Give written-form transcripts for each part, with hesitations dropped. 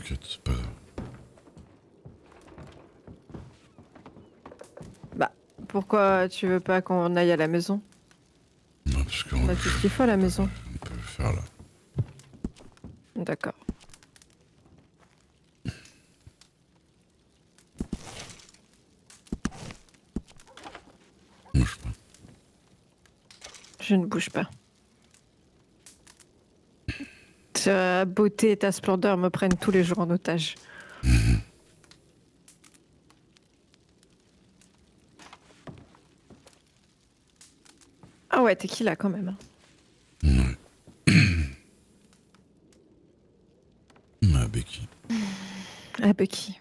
T'inquiète, c'est pas grave. Bah, pourquoi tu veux pas qu'on aille à la maison? Non, parce qu'on On a tout ce qu'il faut à la maison. on peut le faire là. D'accord. Bouge pas. Je ne bouge pas. Ta beauté et ta splendeur me prennent tous les jours en otage. Ah ouais, t'es qui là quand même, hein. Ouais. Ah, Becky. Ah, Becky.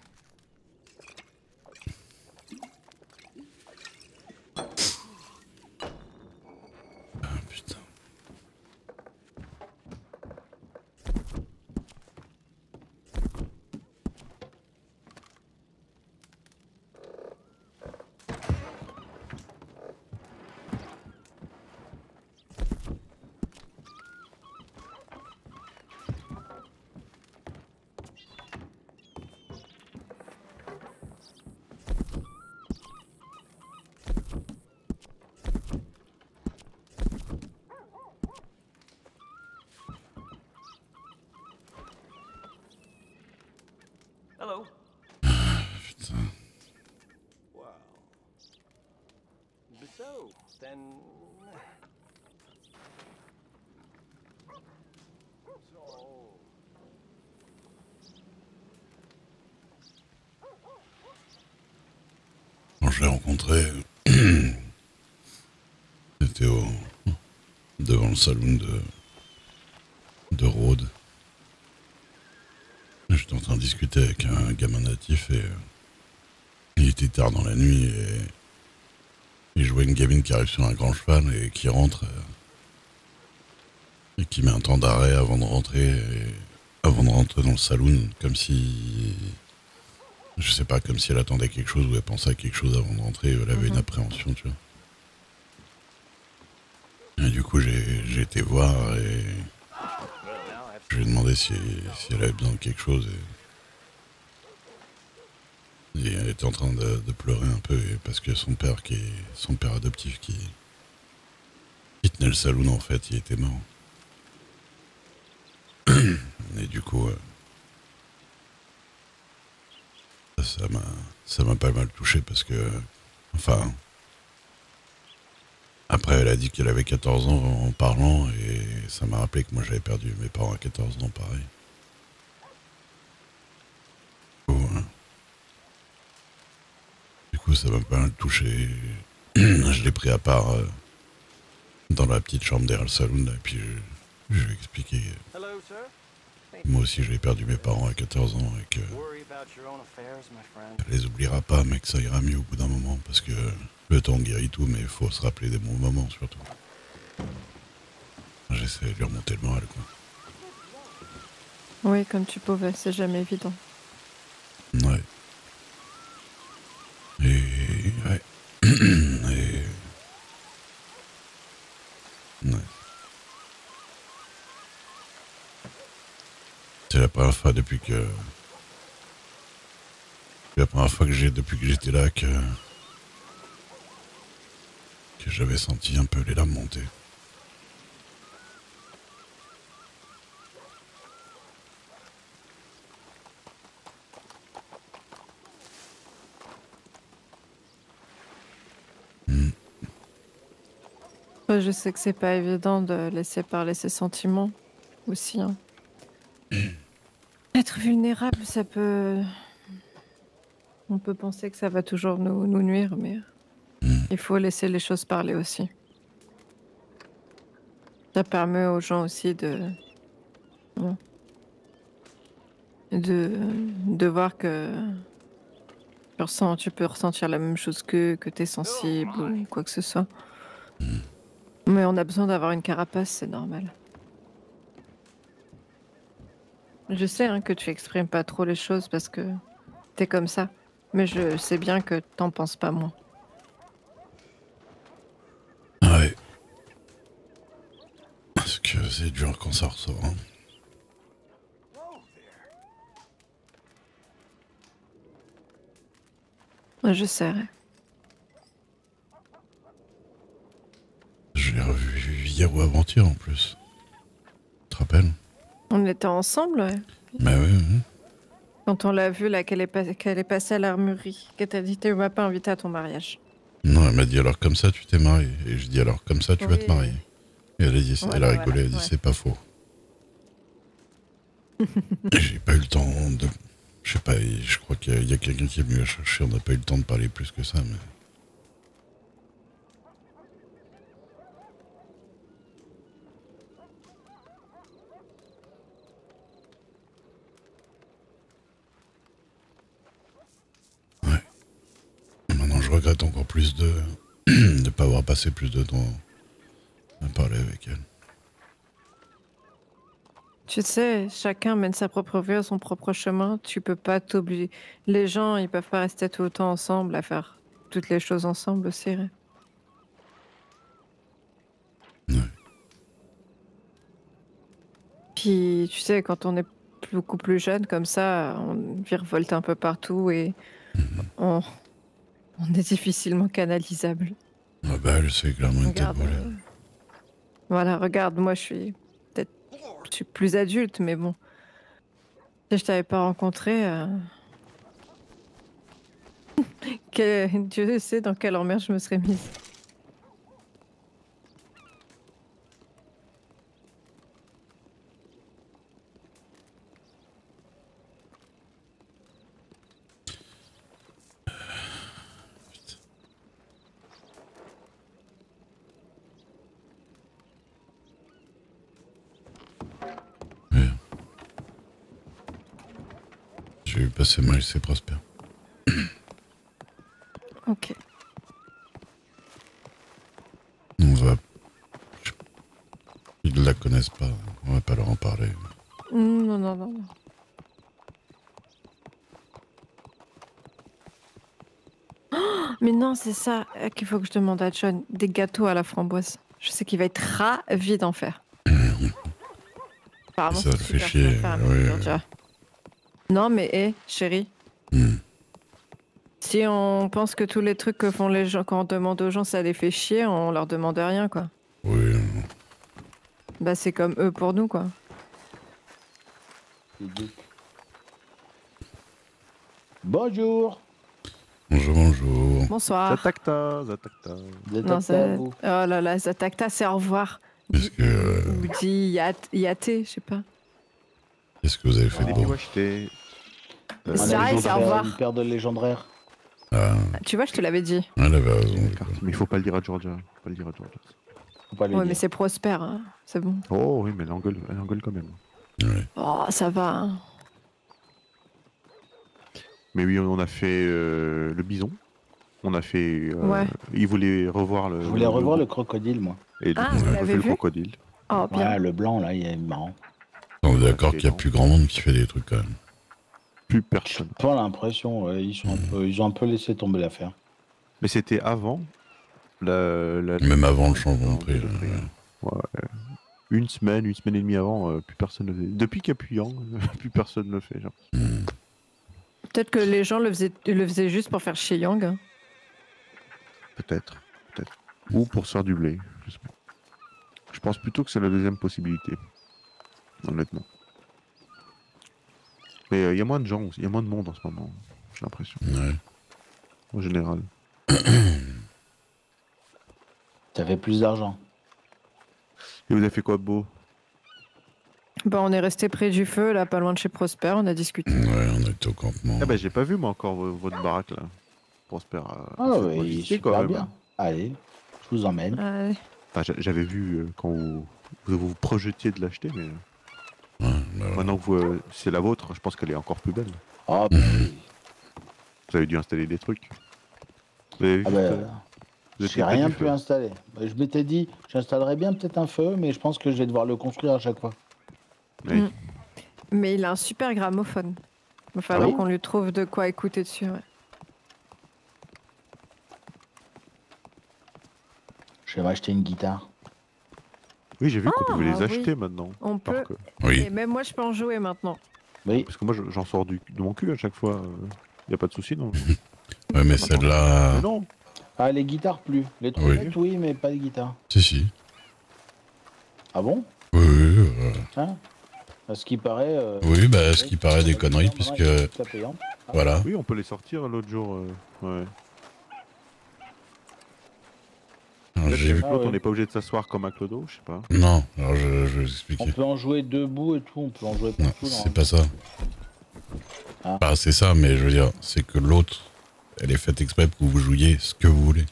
Ah, putain. Hello. Putain. Wow. So, then... So... Quand je l'ai rencontré, c'était devant le saloon de Rhodes. J'étais en train de discuter avec un gamin natif et il était tard dans la nuit et je vois une gamine qui arrive sur un grand cheval et qui rentre et qui met un temps d'arrêt avant de rentrer avant de rentrer dans le saloon comme si je sais pas, comme si elle attendait quelque chose ou elle pensait à quelque chose avant de rentrer, elle avait une appréhension, tu vois. Et du coup j'ai été voir et je lui ai demandé si elle avait besoin de quelque chose et elle était en train de pleurer un peu parce que son père son père adoptif qui tenait le saloon en fait, il était mort. Et du coup ça m'a pas mal touché parce que enfin après elle a dit qu'elle avait 14 ans en parlant et ça m'a rappelé que moi j'avais perdu mes parents à 14 ans pareil. Du coup ça m'a pas mal touché. Je l'ai pris à part dans la petite chambre derrière le saloon là, et puis je lui ai expliqué Hello, sir. moi aussi j'ai perdu mes parents à 14 ans et que Worry about your own affairs, my friend. elle les oubliera pas mais que ça ira mieux au bout d'un moment parce que le temps guérit tout mais il faut se rappeler des bons moments surtout. J'essaie de lui remonter le moral quoi. Oui, comme tu pouvais, c'est jamais évident. Ouais. Et ouais. Et ouais. C'est la première fois la première fois que depuis que j'étais là que j'avais senti un peu les larmes monter. Ouais, je sais que c'est pas évident de laisser parler ses sentiments aussi, hein. Être vulnérable, ça peut... On peut penser que ça va toujours nous nuire, mais il faut laisser les choses parler aussi. Ça permet aux gens aussi bon, de voir que tu peux ressentir la même chose que t'es sensible ou quoi que ce soit. Mais on a besoin d'avoir une carapace, c'est normal. Je sais hein, que tu exprimes pas trop les choses parce que t'es comme ça, mais je sais bien que t'en penses pas moins. Ouais. Parce que c'est dur quand ça ressort. Hein. Whoa there. Je sais. Ouais. Je l'ai revu hier ou avant-hier en plus. Tu te rappelles? On était ensemble, ouais. Bah oui, oui. Quand on l'a vue, là, qu'elle est passée à l'armurerie, qu'elle t'a dit, tu m'as pas invité à ton mariage. Non, elle m'a dit alors comme ça tu t'es marié. Et je dis alors comme ça tu vas te Oui. marier. Et elle a dit, elle a Voilà, rigolé, elle a dit ouais. c'est pas faux. Et j'ai pas eu le temps de. Je sais pas, je crois qu'il y a quelqu'un qui est venu la chercher, on n'a pas eu le temps de parler plus que ça, mais. Ouais. Et maintenant je regrette encore plus de ne pas avoir passé plus de temps à parler avec elle. Tu sais, chacun mène sa propre vie, son propre chemin. Tu peux pas t'obliger. Les gens, ils peuvent pas rester tout le temps ensemble à faire toutes les choses ensemble aussi. Ouais. Ouais. Puis, tu sais, quand on est beaucoup plus jeune comme ça, on virevolte un peu partout et on, on est difficilement canalisable. Ah bah elle c'est clairement une tête Regarde, brûlée. voilà, regarde, moi je suis plus adulte, mais bon, si je t'avais pas rencontré, Dieu sait dans quelle emmerde je me serais mise. Ouais. J'ai vu passer mal, c'est Prosper. Ok. On va. Ils ne la connaissent pas, on va pas leur en parler. Non, non, non, non. Mais non, c'est ça qu'il faut que je demande à John. Des gâteaux à la framboise. Je sais qu'il va être ravi d'en faire. Apparemment, Ça c'est le fait super chier, dur à faire, ouais, Georgia. Non, mais hé, chérie, Hmm. si on pense que tous les trucs que font les gens, quand on demande aux gens, ça les fait chier, on leur demande rien, quoi. Oui, Bah, c'est comme eux pour nous, quoi. Bonjour. bonjour, bonjour. Bonsoir. Zatakta, Zatakta. Vous êtes Non, apte à vous. oh là là, Zatakta, c'est au revoir. Est-ce que, Ou dit yaté, je sais pas. qu'est-ce que vous avez fait de Et beau? puis moi j'étais. On C'est a vrai, une c'est au paire- revoir. Une paire de légendaires. Ah, Tu vois, je te l'avais dit. elle avait raison. Mais il faut pas le dire à Georgia. Faut pas le dire à Georgia. Faut pas le Ouais, mais dire. c'est Prosper, hein. C'est bon. Oh oui, mais elle engueule quand même. Ouais. Oh, ça va, hein. Mais oui, on a fait le bison. On a fait. Ouais. Il voulait revoir le. Je voulais revoir le crocodile, moi. Et Ah, on vous a l'avez fait le vu crocodile. Oh, bien. Ouais, le blanc, là, il est marrant. On est d'accord Ok, qu'il n'y a non. plus grand monde qui fait des trucs quand même. Plus personne. J'ai pas l'impression, ouais, ils ont un peu laissé tomber l'affaire. Mais c'était avant la. Même avant le changement de prix. le prix. Ouais. Une semaine et demie avant, plus personne le fait. Depuis qu'appuyant, plus personne le fait. Genre. Hmm. Peut-être que les gens le faisaient juste pour faire chier Yang. Hein. Peut-être. Ou pour se faire du blé. Je sais pas. Je pense plutôt que c'est la deuxième possibilité. Honnêtement. Mais il y a moins de gens, il y a moins de monde en ce moment, j'ai l'impression, Ouais. en général. Ça fait plus d'argent. Et vous avez fait quoi de beau? Bah, on est resté près du feu, là, pas loin de chez Prosper, on a discuté. Ouais, on était au campement. Ah bah j'ai pas vu moi encore votre baraque là. Prosper. Ah faites-moi ouais, il est visiter, quand super même. bien. Allez, je vous emmène. Ouais. Enfin, j'avais vu quand vous projetiez de l'acheter, mais Ouais, bah ouais. maintenant que vous, c'est la vôtre, je pense qu'elle est encore plus belle. Oh, bah oui. Vous avez dû installer des trucs. Vous avez vu Ah que- bah, vous étiez j'ai près rien du pu feu. installer. Bah, je m'étais dit, j'installerais bien peut-être un feu, mais je pense que je vais devoir le construire à chaque fois. Oui. Mm. Mais il a un super gramophone. Il va falloir oui qu'on lui trouve de quoi écouter dessus. Ouais. Je vais m'acheter une guitare. Oui, j'ai vu qu'on pouvait les oui. acheter maintenant. On peut. Alors que- Oui, Et même moi, je peux en jouer maintenant. Oui, Parce que moi j'en sors de mon cul à chaque fois. Y a pas de souci non. Ouais, mais celle-là. Mais non. Ah, les guitares plus. Les trompettes, oui, mais pas les guitares. Si. Ah bon? Oui, Hein? À ce qui paraît. oui, bah, ce qui paraît des conneries, puisque. La payante. Voilà. Oui, on peut les sortir l'autre jour. Ouais. Alors, Peut-être j'ai qu'avec vu. l'autre, ouais. on n'est pas obligé de s'asseoir comme un clodo, je sais pas. Non, alors je vais vous On expliquer. peut en jouer debout et tout, on peut en jouer Non, partout. c'est pas ça. Ah. Bah, c'est ça, mais je veux dire, c'est que l'autre, elle est faite exprès pour que vous jouiez ce que vous voulez.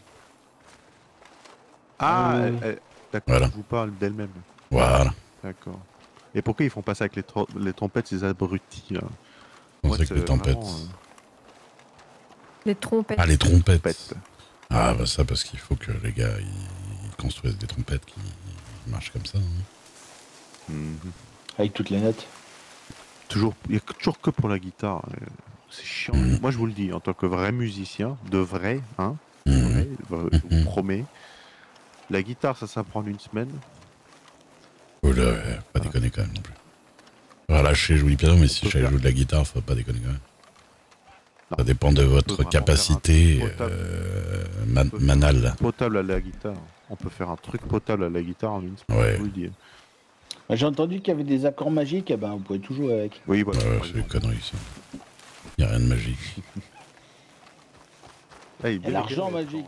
Ah, d'accord, Voilà. je vous parle d'elle-même. Voilà. D'accord. Et pourquoi ils font pas ça avec les trompettes, ces abrutis là? On Moi, sait que les c'est tempêtes. vraiment, Les trompettes. Ah, les trompettes. Pète. Ah, bah ça, parce qu'il faut que les gars, ils construisent des trompettes qui marchent comme ça. Hein. Mhm. Avec toutes les notes. Toujours, il y a toujours que pour la guitare. C'est chiant. Mhm. Moi, je vous le dis, en tant que vrai musicien, de vrai, hein, Mhm. vrai, je vous promets, la guitare, ça s'apprend en une semaine. Oula, ouais, pas déconner quand même non plus. Voilà, je sais jouer du piano, mais si peut je sais faire- jouer de la guitare, faut pas déconner quand même. Non. Ça dépend de peut votre vraiment capacité faire un potable. peut faire manale. Potable à la guitare. On peut faire un truc potable à la guitare en une semaine, Ouais. je vous le dis. Bah, j'ai entendu qu'il y avait des accords magiques, et ben vous pouvez tout jouer avec. Oui, voilà. par C'est des exemple. conneries, ça. Y a rien de magique. Ah, il est Et bien l'argent écrit, magique.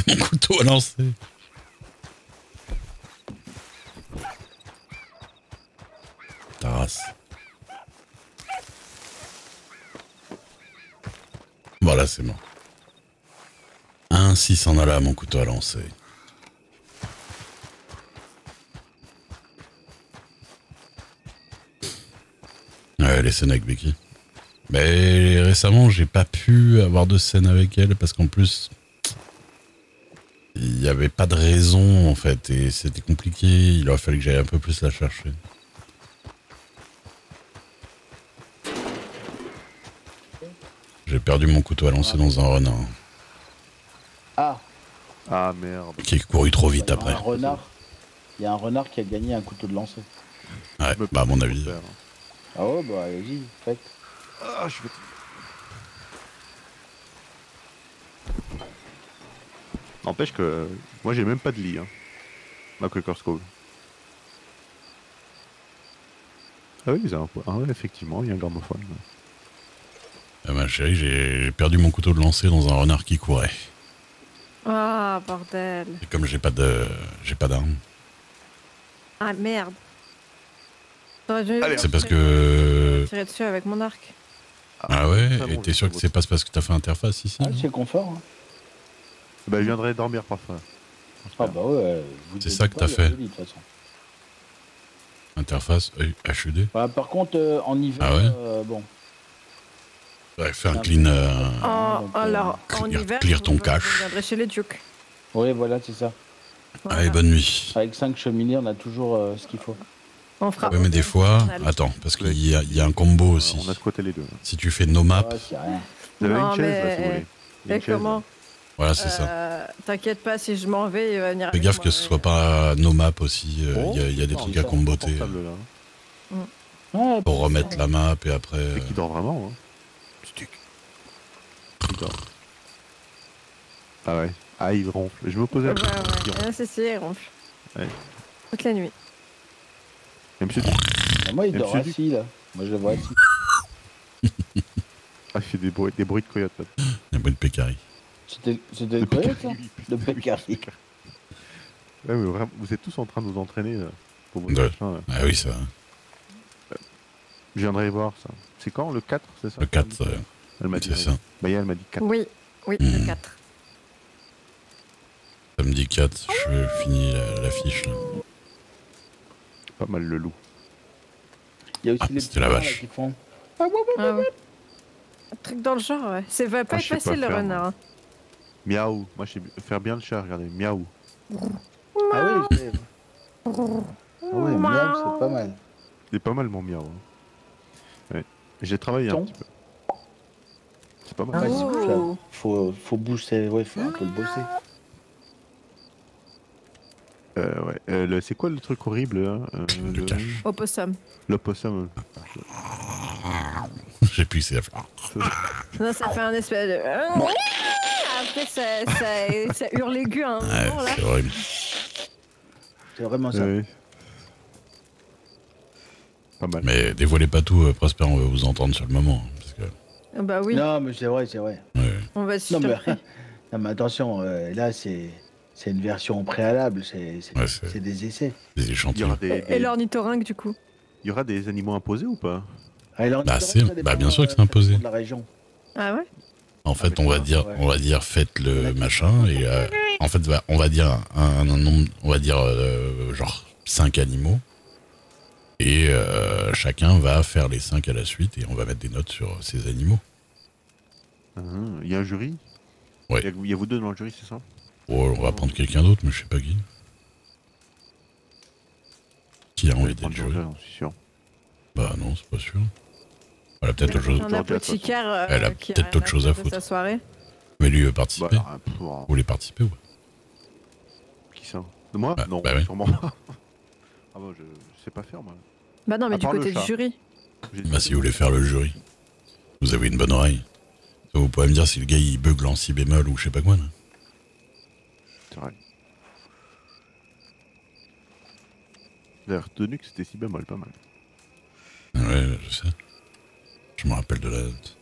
Mon couteau à lancer. Ta race. Voilà, c'est bon. Ainsi s'en alla mon couteau à lancer. Ouais, les scènes avec Becky. Mais récemment, j'ai pas pu avoir de scène avec elle parce qu'en plus, il n'y avait pas de raison en fait et c'était compliqué. Il aurait fallu que j'aille un peu plus la chercher. J'ai perdu mon couteau à lancer dans un renard Ah, Ah merde. qui est couru trop vite il y a après. un renard. Il y a un renard qui a gagné un couteau de lancer. Ouais, Je me bah à mon peux avis. faire. Ah ouais, bah allez-y, faites. Ah, je vais... N'empêche que moi j'ai même pas de lit, hein. Ma Quaker's Cove. Ah oui, ouais, effectivement, il y a un gramophone. Ah, ma chérie, j'ai perdu mon couteau de lancer dans un renard qui courait. Ah, bordel. Et comme j'ai pas d'arme, Ah, merde. T'aurais dû Allez, c'est parce que. tirer dessus avec mon arc. Ah ouais, très et bon, t'es je sûr sais que c'est pas parce que t'as fait interface ici Ah, hein c'est confort. Hein. Bah, je viendrai dormir parfois. Ah bah ouais, vous C'est dites ça que pas, t'as il y a fait. des lits, de toute façon. Interface, HUD. Voilà, par contre, en hiver, Ah ouais bon. Ouais, fais un C'est un clean. donc, Alors, en clear- hiver, clear ton vous cache. viendrez chez les Duke. Oui, voilà, c'est ça. Voilà. Allez, bonne nuit. Avec 5 cheminées, on a toujours ce qu'il faut. On fera. Ouais, mais des fois. Journal. Attends, parce qu'il y a un combo aussi. On a squatté les deux. Si tu fais no map, Ah, c'est rien. Vous avez Non, une chaise là mais- si vous voulez. Il y a Et une chaise, comment voilà, c'est ça. T'inquiète pas, si je m'en vais, il va venir. Fais avec gaffe moi, que ce ouais. soit pas no map aussi. Il Oh, y a des non, trucs c'est à ça, comboter confortable, là. Ouais, pour remettre la map et après. C'est qui dort vraiment, hein. Stick. Il dort. Ah ouais. Ah, il ronfle. Je me posais Ouais, la question. Il ouais. ronfle. Ah, c'est, il ronfle. Ouais. Toute la nuit. Et monsieur Duc. Ah, moi, il Et dort monsieur assis, là. Moi, je le vois assis. Ah, il fait des bruits de coyote là. Il y a pas de pécari. C'était le coyote, ça Le pécari. Ouais, mais vraiment, vous êtes tous en train de vous entraîner là, pour vos Ouais. machins, là. Ah oui, ça. Je viendrai voir ça. C'est quand le 4, c'est ça Le 4, Elle m'a dit. c'est ça. Maya, elle m'a dit 4. Oui, oui, Hmm. le 4. Samedi 4, je finis la fiche là. Pas mal le loup. Il y a aussi Ah, les c'était la petits vache. là, qui font. Ah ouais. Un truc dans le genre, ouais. Ça va pas Ah, être je sais pas facile, le faire, renard. hein. Miaou. Moi, je sais faire bien le chat, regardez. Miaou. Ah oui, c'est. Ah oui, miam, c'est pas mal. C'est pas mal mon miaou. Hein. Ouais. J'ai travaillé un Ton. petit peu. C'est pas Ouais, mal. c'est Oh. faut booster, ouais, faut un peu le bosser. Ouais. C'est quoi le truc horrible là Le cache. Opossum. L'opossum. Je sais plus, c'est la fleur. Non, ça fait un espèce de. Après, ça hurle aigu à un Ouais, moment là. c'est horrible. C'est vraiment ça. Ouais. Pas mal. Mais dévoilez pas tout, Prosper, on va vous entendre sur le moment. Hein, parce que, Bah oui, Non, mais c'est vrai, c'est vrai. ouais. on va se Non, mais, surprendre. non, mais attention, là, c'est une version préalable, c'est Ouais, c'est- c'est des essais. Des Il y échantillons. aura des, Et l'ornithorynque du coup. il y aura des animaux imposés ou pas? Ah, et Bah, l'ornithorynque, c'est- ça bah, dépend, bien sûr que c'est ça imposé. dépend de la région. Ah ouais. En fait, mais on va ça, dire, ouais. on va dire, faites le machin et en fait, on va dire un nombre, on va dire genre 5 animaux et chacun va faire les 5 à la suite et on va mettre des notes sur ces animaux. Il y a un jury? Ouais. Il y a vous deux dans le jury, c'est ça? Oh, on va prendre quelqu'un d'autre, mais je sais pas qui. Qui a envie d'être Prendre jury? Georgia, j'en suis sûr. Bah non, c'est pas sûr. Elle a peut-être autre chose. Un Georgia, apothicaire Elle a qui peut-être rien autre chose à faire de foutre. sa soirée. Mais lui veut participer. Bah, Vous voulez participer ou pas? qui ça? De moi? Bah, Non, bah oui. sûrement pas. Ah bah, je sais pas faire moi. Bah non, mais À du part le côté du chat. jury. J'ai Bah si vous voulez faire le jury. Vous avez une bonne oreille. Ça, vous pouvez me dire si le gars il bugle en si bémol ou je sais pas quoi. Là. C'est vrai. J'avais retenu que c'était si bémol, pas mal. Ouais, je sais. Je me rappelle de la note.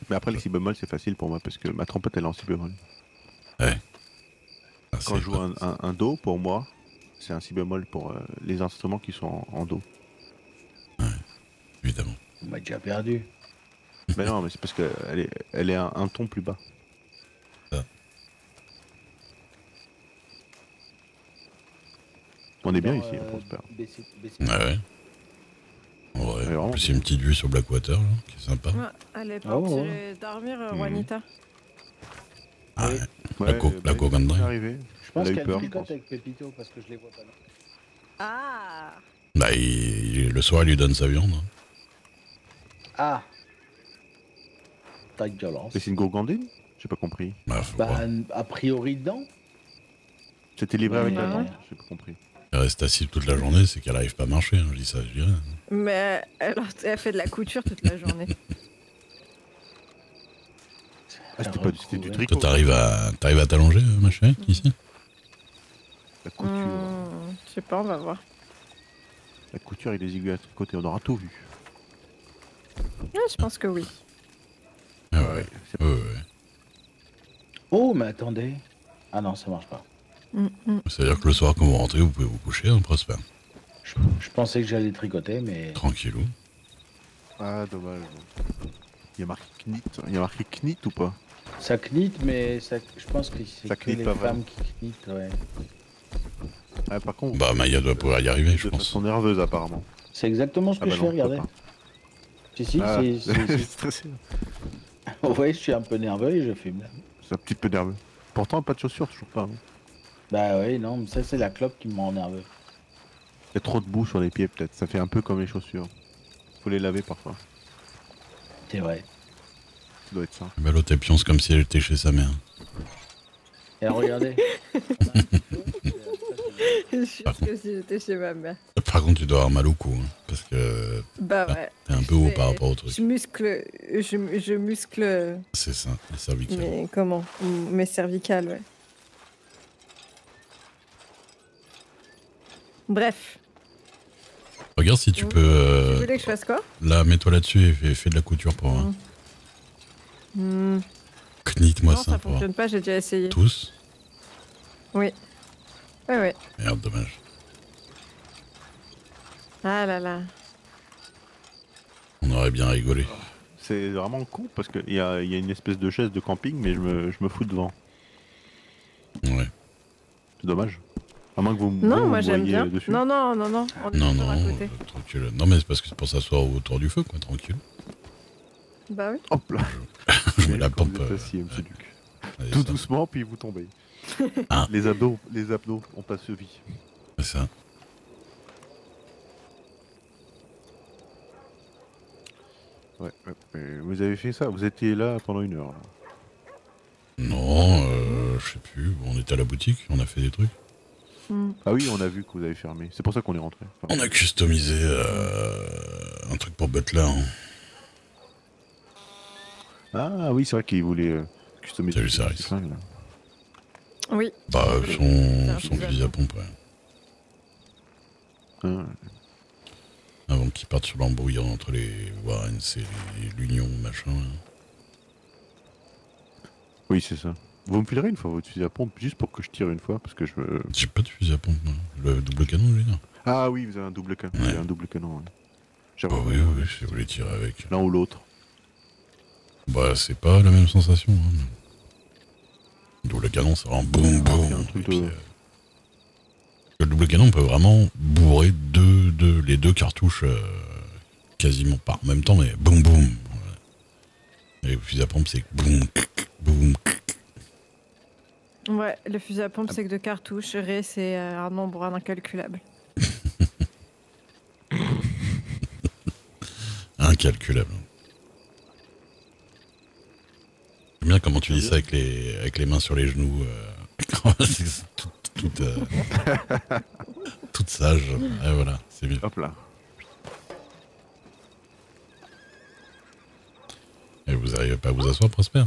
Mais après, le si bémol, c'est facile pour moi parce que ma trompette elle est en si bémol. Ah, Quand c'est je joue un do, pour moi, c'est un si bémol pour les instruments qui sont en do. évidemment. On m'a déjà perdu. Mais non, mais c'est parce qu'elle est un ton plus bas. Ah. On est bien Alors, ici, on pense Ouais, ouais. En vrai, Ouais, vraiment. en plus, il y a une petite vue sur Blackwater, là, qui est sympa. Ouais, allez, Oh, partir ouais. dormir, Mhm. Juanita. Ah, ouais. Ouais, la bah, Cogan il est Drive. arrivé. Je pense Elle a eu qu'elle peur, je tricote pense. avec Pépito parce que je les vois pas là. Ah. Bah, le soir, il lui donne sa viande. Ah, t'as de violence. Mais c'est une gourgandine? J'ai pas compris. Bah, faut Bah, voir. a priori, non. C'était livré avec la Ouais. viande? J'ai pas compris. Elle reste assise toute la journée, c'est qu'elle arrive pas à marcher. Hein. Je dis ça, je dis rien. Mais elle fait de la couture toute la journée. Ah, c'était du Ouais. tricot. Toi, t'arrives à t'allonger, ma chérie, ici? La couture. Je sais pas, on va voir. La couture et les aiguilles à tricoter, on aura tout vu. Ouais, je pense que oui. Ah ouais. C'est- Ouais, ouais. Oh, mais attendez. Ah non, ça marche pas. C'est-à-dire que le soir, quand vous rentrez, vous pouvez vous coucher, hein, Prosper. Je pensais que j'allais tricoter, mais. Tranquillou. Ah, dommage. Il y a marqué knit. Il y a marqué knit ou pas? Ça knite, mais ça, je pense que c'est Ça que knite les pas femmes vraiment. qui knitent, ouais. Ah, par contre. Bah, Maya doit pouvoir y arriver, je de pense. façon nerveuse, apparemment. C'est exactement ce que Ah bah je non, fais, je peux regardez. pas. Si, si, Ah, c'est. stressé. Vous voyez, je suis un peu nerveux et je fume là. C'est un petit peu nerveux. Pourtant, pas de chaussures, toujours pas. Hein. Bah oui, non, mais ça c'est la clope qui me rend nerveux. Il y a trop de boue sur les pieds, peut-être. Ça fait un peu comme les chaussures. Faut les laver parfois. C'est vrai. Ça doit être ça. Bah, l'autre, elle pionce comme si elle était chez sa mère. Et alors, regardez. Je suis Par que si j'étais chez ma mère. Par contre, tu dois avoir mal au cou, hein, parce que Bah ouais. t'es un peu haut Mais par rapport au truc. Je muscle C'est ça, les cervicales. mes comment mes cervicales, ouais. Bref, Regarde si tu Vous- peux. tu voulais que je fasse quoi? Là, mets-toi là-dessus et fais de la couture pour voir. Hmm. Knite-moi Non, ça ça pour voir. fonctionne pas, j'ai déjà essayé. Tous? Oui. Ouais, ouais. Merde, dommage. Ah là là. On aurait bien rigolé. C'est vraiment con parce qu'il y a une espèce de chaise de camping, mais je me fous devant. Ouais. C'est dommage. À moins que vous Non, vous moi me j'aime voyiez bien. dessus. Non, non, non, non. On est Non, toujours à non, côté. tranquille. Non, mais c'est parce que c'est pour s'asseoir autour du feu, quoi, tranquille. Bah oui. Hop là. Je mets la Comme pompe. vous êtes assis, monsieur Duc. allez, Tout ça, doucement, puis vous tombez. Ah. Les abdos ont pas suivi. c'est ça. Ouais, ouais. Vous avez fait ça, vous étiez là pendant 1 heure. Là. Non, je sais plus. On était à la boutique, on a fait des trucs. Ah oui, on a vu que vous avez fermé. C'est pour ça qu'on est rentré. Enfin, On a customisé un truc pour Butler. Hein. Ah oui, c'est vrai qu'il voulait customiser Salut, ses Saris. flingues, là. Oui. Bah, un son fusil à fusil à pompe, ouais. Ah, Avant qu'ils partent sur l'embrouille entre les Warren et l'Union, machin. Là. oui, c'est ça. Vous me filerez une fois votre fusil à pompe, juste pour que je tire une fois, parce que je me... J'ai pas de fusil à pompe, moi. Le double canon, je veux dire. Ah oui, vous avez un double canon. Vous Ouais. avez un double canon, ouais. J'ai Bah oui, revu, oui, si vous voulez tirer avec. l'un ou l'autre. Bah, c'est pas la même sensation. Hein. Le double canon, c'est vraiment boum, Il y a un boum. truc Et puis, de- le double canon, on peut vraiment bourrer les deux cartouches quasiment pas en même temps, mais boum, boum. Ouais. Et le fusil à pompe, c'est boum, boum. Ouais, le fusil à pompe, c'est que de cartouches. Ré, c'est un nombre incalculable. Incalculable. J'aime bien comment tu dis ça avec les mains sur les genoux. C'est toute sage. Et voilà, c'est mieux. Hop là. Et vous arrivez pas à vous asseoir, Prosper?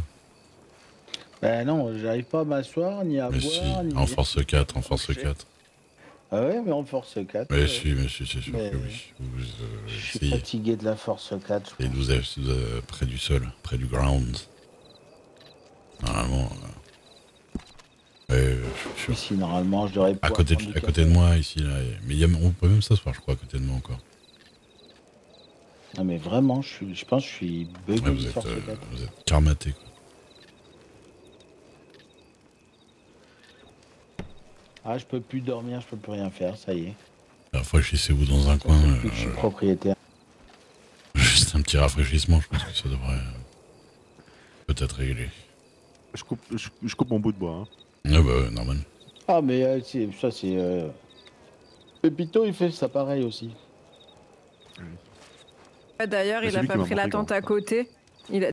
Ben non, j'arrive pas à m'asseoir, ni à Mais boire, si, ni... en force 4, en force 4. Ah ouais, mais en force 4. Mais si, c'est sûr Mais que oui. Vous Je suis essayez. fatigué de la force 4. Et vous êtes près du sol, près du ground. Normalement. Je suis sûr. Ici, normalement, je devrais À pouvoir côté, prendre du à côté de café. moi, ici, là. Mais on peut même s'asseoir, je crois, à côté de moi encore. Non, mais vraiment, je pense que je suis bugué Ouais, de force 4. vous êtes karmaté, quoi. Ah, je peux plus dormir, je peux plus rien faire, ça y est. Rafraîchissez-vous dans un Ça coin. fait depuis que je suis propriétaire. Juste un petit rafraîchissement, je pense que ça devrait peut-être régler. Je coupe mon bout de bois. Hein. Ah bah, ouais, normal. Ah, mais ça, c'est... Pépito, il fait ça pareil aussi. D'ailleurs, Mais il c'est a lui pas qui m'a pris la montré tente comment à côté. Il a